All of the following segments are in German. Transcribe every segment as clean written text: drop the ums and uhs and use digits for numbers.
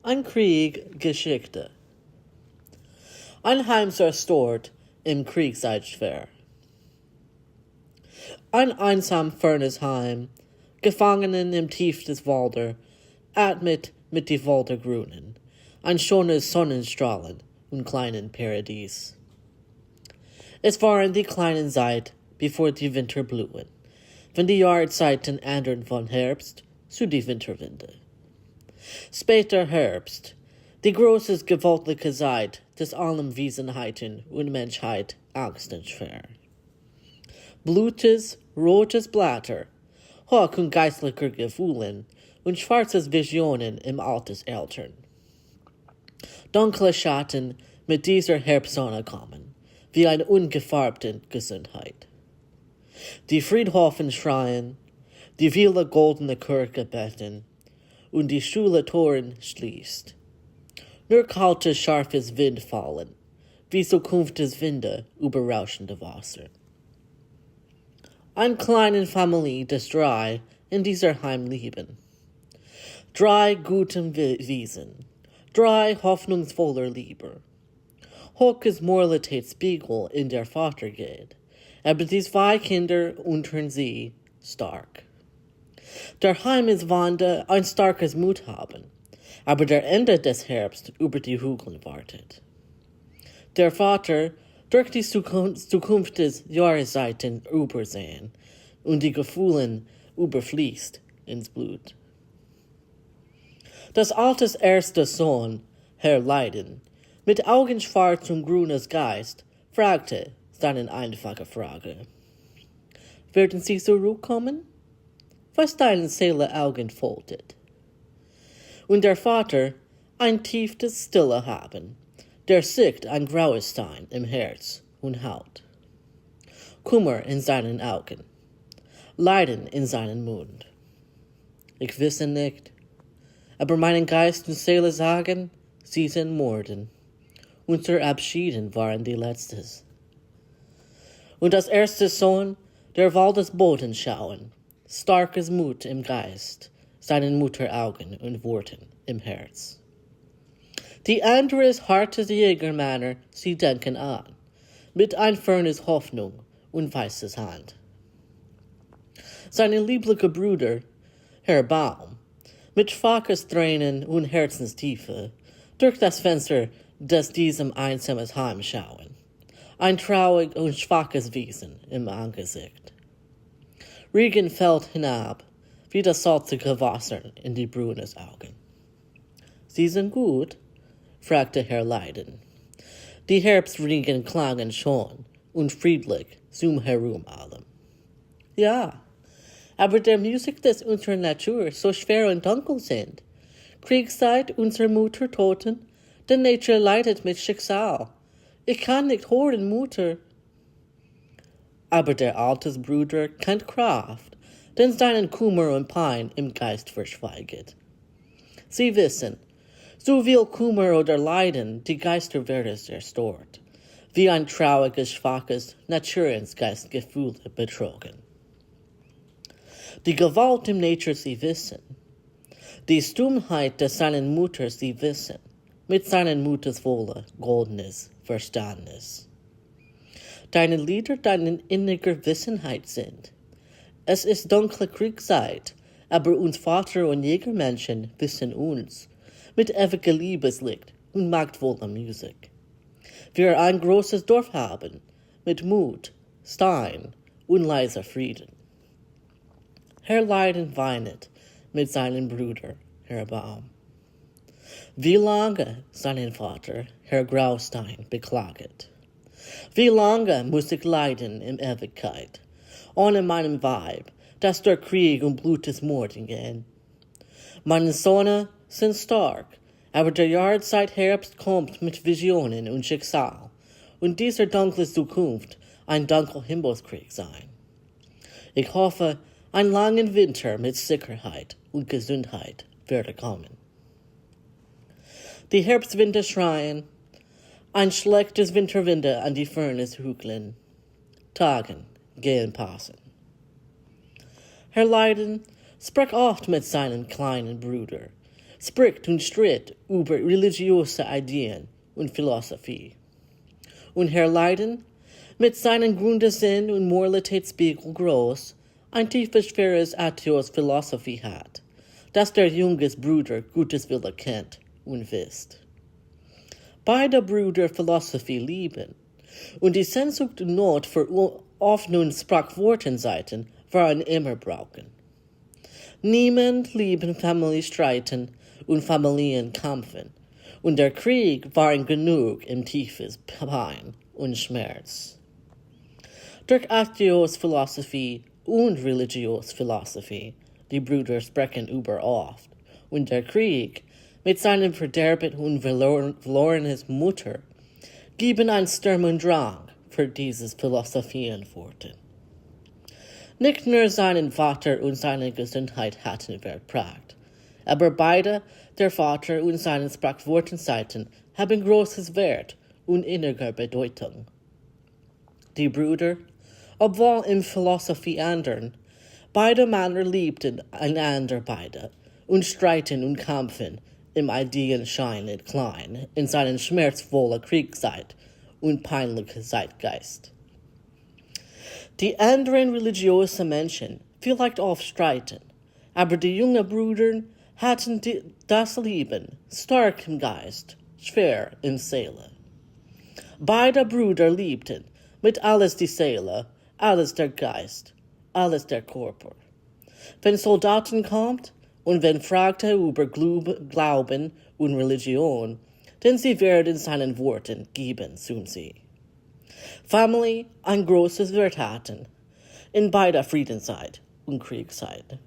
Ein Krieg Geschichte. Ein Heim zerstört im Kriegzeit schwer. Ein einsam fernes Heim, Gefangenen im Tief des Walder, atmet mit die Wälder grünen, ein schönes Sonnenstrahlen und kleinen Paradies. Es waren die kleinen Zeit, bevor die Winter blühen, wenn die Jahreszeiten ändern von Herbst zu die Winterwinde. Später Herbst, die große gewaltige Zeit des allen Wesenheiten und Menschheit Angsten schwer. Blutes, rotes Blätter, hoch und geistlicher Gefühlen und schwarzes Visionen im Altes Eltern. Dunkle Schatten mit dieser Herbstsonne kommen, wie eine ungefärbte Gesundheit. Die Friedhofen schreien, die viele goldene Kirche beten und die Schule Toren schließt. Nur kaltes, scharfes Wind fallen, wie Zukunftswinde über rauschende Wasser. Eine kleine Familie des drei in dieser Heim leben. Drei guten Wesen, drei hoffnungsvoller Liebe. Hoches Moralitätsspiegel in der Vater geht, aber die zwei Kinder untern sie stark. Der Heim ist Wanda ein starkes Mut haben, aber der Ende des Herbst über die Hügel wartet. Der Vater durch die Zukunft des Jahreszeiten übersehen und die Gefühle überfließt ins Blut. Das altes erste Sohn, Herr Leiden, mit Augen schwarz und grünes Geist, fragte seine einfache Frage. Werden Sie zurückkommen? Was deine Seele Augen foltet? Und der Vater ein tiefes Stille haben, der sicht ein graues Stein im Herz und Haut. Kummer in seinen Augen, Leiden in seinen Mund. Ich wisse nicht, aber meinen Geist und Seele sagen, sie sind Morden. Unsere Abschieden waren die letztes. Und das erste Sohn, der Waldes Boden schauen, starkes Mut im Geist, seinen Mutteraugen und Worten im Herz. Die andere ist hartes Jägermänner, sie denken an, mit ein fernes Hoffnung und weißes Hand. Seine liebliche Bruder, Herr Baum, mit schwaches Tränen und Herzenstiefe, durch das Fenster des diesem einsames Heim schauen, ein traurig und schwaches Wesen im Angesicht. Regen fällt hinab, wie das salzige Wasser in die Brünes Augen. Sie sind gut? Fragte Herr Leiden. Die Herbstregen klangen schon und friedlich herum allem. Ja, aber der Musik des unserer Natur so schwer und dunkel sind. Kriegzeit unserer Mutter Toten, denn Natur leidet mit Schicksal. Ich kann nicht hören, Mutter. Aber der alte Bruder kennt Kraft, denn seinen Kummer und Pein im Geist verschweiget. Sie wissen, so viel Kummer oder Leiden, die Geister werden zerstört, wie ein trauriges, schwaches, Naturensgeistgefühl betrogen. Die Gewalt im Natur sie wissen, die Stummheit des seinen Mutters sie wissen, mit seinen Mutterswolle, goldenes Verstandnis. Deine Lieder deine innige Wissenheit sind. Es ist dunkle Kriegzeit, aber uns Vater und Jägermenschen wissen uns, mit ewiger Liebeslicht und machtvoller Musik. Wir ein großes Dorf haben, mit Mut, Stein und leiser Frieden. Herr Leiden weinet mit seinem Bruder, Herr Baum. Wie lange, seinen Vater, Herr Graustein, beklaget? Wie lange muss ich leiden in Ewigkeit, ohne meinem Weib, das durch Krieg und Blutesmorden gehen? Meine Söhne sind stark, aber der Jahreszeit Herbst kommt mit Visionen und Schicksal, und dieser dunkle Zukunft ein dunkler Himmelskrieg sein. Ich hoffe, ein langen Winter mit Sicherheit und Gesundheit werde kommen. Die Herbstwinde schreien, ein schlechtes Winterwinde an die fernes Hügeln. Tagen gehen passen. Herr Leiden sprach oft mit seinem kleinen Bruder, spricht und stritt über religiöse Ideen und Philosophie. Und Herr Leiden, mit seinen Grundsinn und Moralitätsspiegel groß, ein tiefes, schweres Atheos Philosophie hat, dass der junges Bruder Gutes Wille kennt und wisst. Beide Brüder Philosophie lieben, und die Sehnsucht und Not für offenen Sprachwortenseiten waren immer brauchen. Niemand lieben Familien streiten und Familien kämpfen, und der Krieg waren genug im tiefes Pein und Schmerz. Durch Atheos Philosophie und religiös Philosophie, die Brüder sprechen über oft, und der Krieg, mit seinem Verderben und verlorenes Mutter, geben einen Sturm und Drang für dieses Philosophienworten. Nicht nur seinen Vater und seine Gesundheit hatten verpragt, aber beide, der Vater und seine Sprachwortenseiten, haben großes Wert und innige Bedeutung. Die Brüder, obwohl in Philosophie anderen, beide Männer liebten einander beide und streiten und kämpfen im Ideenschein klein in seinen schmerzvollen Kriegzeit und peinlichen Zeitgeist. Die anderen religiösen Menschen vielleicht oft streiten, aber die jungen Brüder hatten das Leben stark im Geist, schwer in Seele. Beide Brüder liebten mit alles die Seele, alles der Geist, alles der Körper. Wenn Soldaten kommt und wenn fragte über Glauben und Religion, denn sie werden seinen Worten geben zu sie. Familie ein großes Wert hatten, in beider Friedenszeit und Kriegzeit.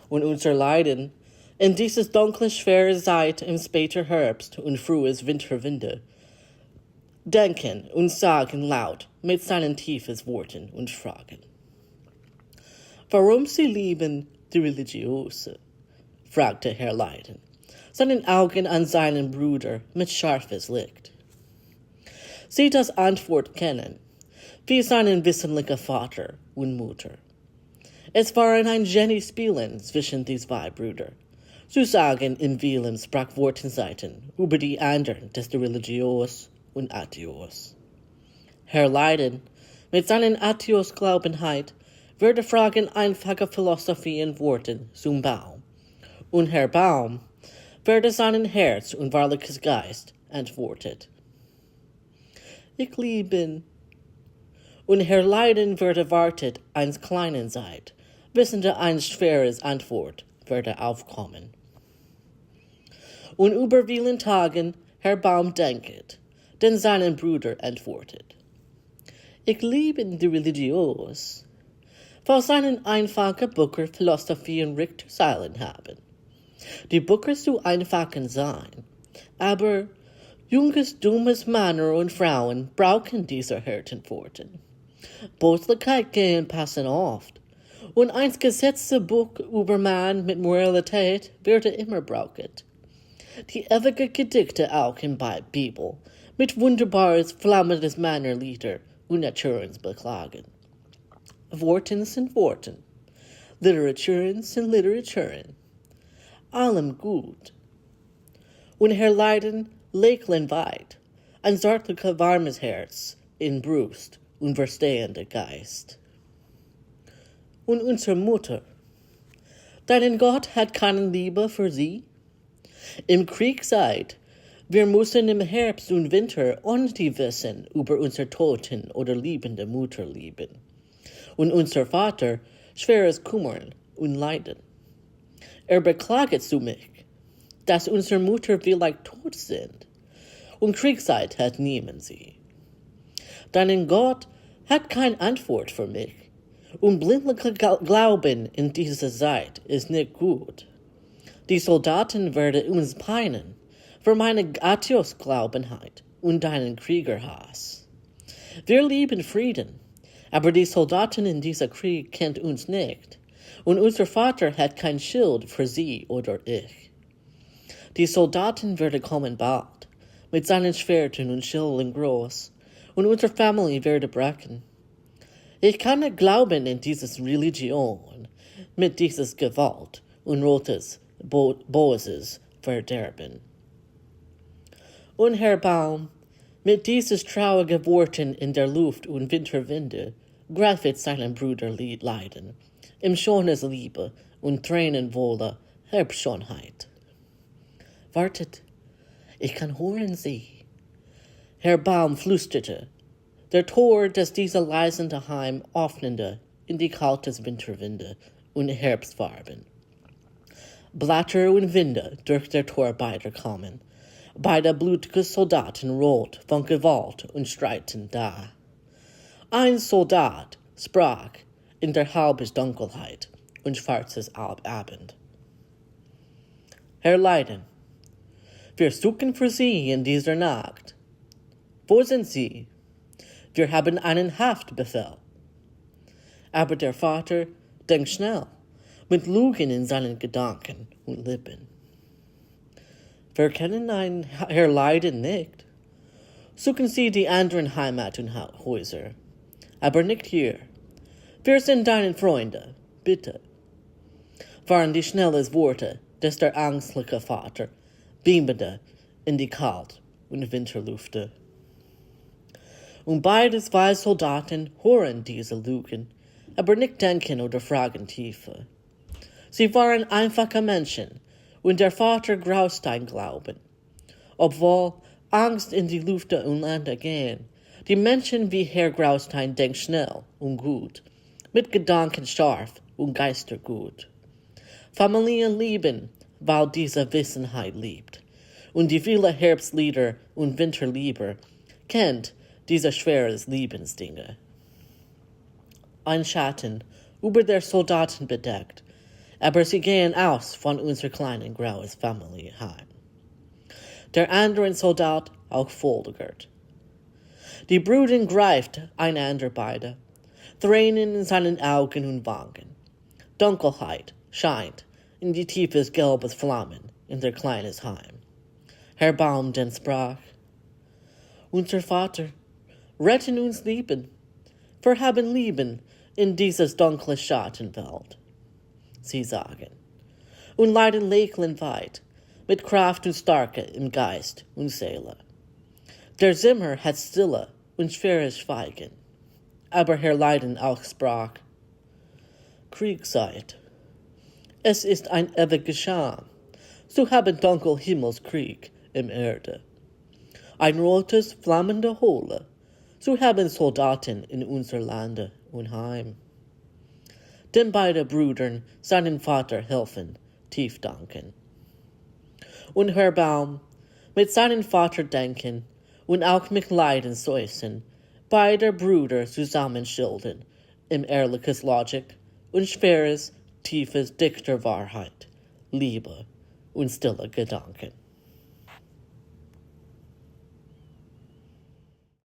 Und unser Leiden, in dieses dunkle, schwere Zeit im späten Herbst und frühes Winterwinde, denken und sagen laut mit seinen tiefes Worten und Fragen. Warum sie lieben die Religiöse? Fragte Herr Leiden, seinen Augen an seinen Bruder mit scharfes Licht. Sie das Antwort kennen, wie seinen wissentlichen Vater und Mutter. Es waren ein Genie-Spielen zwischen die zwei Brüder, zu sagen in vielen Sprachwortenseiten über die anderen des Religios und Atheos. Herr Leiden, mit seinen Atheos-Glaubenheit, würde fragen einfache Philosophie in Worten zum Baum, und Herr Baum würde seinen Herz und wahrliches Geist antwortet. Ich liebe. Und Herr Leiden würde wartet eins kleinen Zeit, wissende ein schweres Antwort würde aufkommen. Und über vielen Tagen Herr Baum denket, denn seinen Bruder antwortet. Ich liebe die Religios, weil seinen einfachen Bücher Philosophie und Richterzeilen haben. Die Bücher zu einfachen sein, aber junges, dummes Männer und Frauen brauchen diese harten Worten. Boslichkeit gehen passen oft, und ein gesetztes Buch über Mann mit Moralität wird immer braucht. Die ewige Gedichte auch in der Bibel, mit wunderbares, flammendes Männerlieder und Naturensbeklagen. Worten sind Worten, Literaturen sind Literaturen. Allem gut. Und Herr Leiden lächeln weit, ein zartlicher, warmes Herz in Brust und verstehender Geist. Und unsere Mutter, deinen Gott hat keine Liebe für sie? Im Kriegzeit, wir müssen im Herbst und Winter ohne Wissen über unsere toten oder liebende Mutter lieben. Und unser Vater schweres Kummern und Leiden. Beklaget zu mich, dass unsere Mutter vielleicht tot sind, und Kriegzeit hat niemand sie. Deinen Gott hat keine Antwort für mich, und blindlicher Glauben in dieser Zeit ist nicht gut. Die Soldaten werden uns peinen, für meine Atheos-Glaubenheit und deinen Kriegerhass. Wir lieben Frieden, aber die Soldaten in diesem Krieg kennt uns nicht, und unser Vater hat kein Schild für sie oder ich. Die Soldaten werden kommen bald, mit seinen Schwertern und Schilden groß, und unsere Familie wird brechen. Ich kann nicht glauben in dieses Religion, mit dieses Gewalt und rotes Boses verderben. Und Herr Baum, mit dieses traurige Worten in der Luft und Winterwinde, greift seinen Bruder Leiden, im schönes Liebe und tränenvolle Herbstschönheit. Wartet, ich kann hören Sie. Herr Baum flüsterte, der Tor des dieser leisende Heim öffnende in die kaltes Winterwinde und Herbstfarben. Blätter und Winde durch der Tor beider kommen, beide blutige Soldaten rot von Gewalt und Streiten da. Ein Soldat sprach in der halbes Dunkelheit und schwarzes Abend. Herr Leiden, wir suchen für Sie in dieser Nacht. Wo sind Sie? Wir haben einen Haftbefehl. Aber der Vater denkt schnell, mit Lügen in seinen Gedanken und Lippen. Wir kennen einen Herr Leiden nicht. Suchen Sie die anderen Heimat und Häuser, aber nicht hier. Wir sind deine Freunde, bitte. Waren die schnellen Worte des der ängstliche Vater, beamende in die Kalt- und Winterlüfte. Und beide zwei Soldaten hören diese Lügen, aber nicht denken oder fragen tiefer. Sie waren einfache Menschen, und der Vater graust ein Glauben. Obwohl Angst in die Lüfte und Lande gehen, die Menschen wie Herr Graustein denken schnell und gut, mit Gedanken scharf und geistergut. Familien lieben, weil diese Wissenheit liebt, und die viele Herbstlieder und Winterlieder kennt diese schweren Lebensdinge. Ein Schatten über der Soldaten bedeckt, aber sie gehen aus von unser kleinen graues Familienheim. Der andere Soldat auch folgert. Die Brüder greift einander beide, Tränen in seinen Augen und Wangen. Dunkelheit scheint in die tiefes gelbes Flammen in der kleines Heim. Herr Baum denn sprach, unser Vater, retten uns Lieben, wir haben Lieben in dieses dunkle Schattenwelt. Sie sagen, und leiden lächeln weit, mit Kraft und Stärke im Geist und Seele. Der Zimmer hat Stille und schweres Schweigen, aber Herr Leiden auch sprach, Kriegzeit. Es ist ein ewiger Scham, so haben dunkel Himmelskrieg im Erde. Ein rotes, flammende Hölle, so haben Soldaten in unser Lande und Heim. Den beiden Brüdern seinen Vater helfen, tief danken. Und Herr Baum, mit seinem Vater denken und auch mit Leiden säusen, beide Brüder zusammen schildern, im ehrliches Logik und schweres, tiefes Dichterwahrheit, Liebe und stille Gedanken.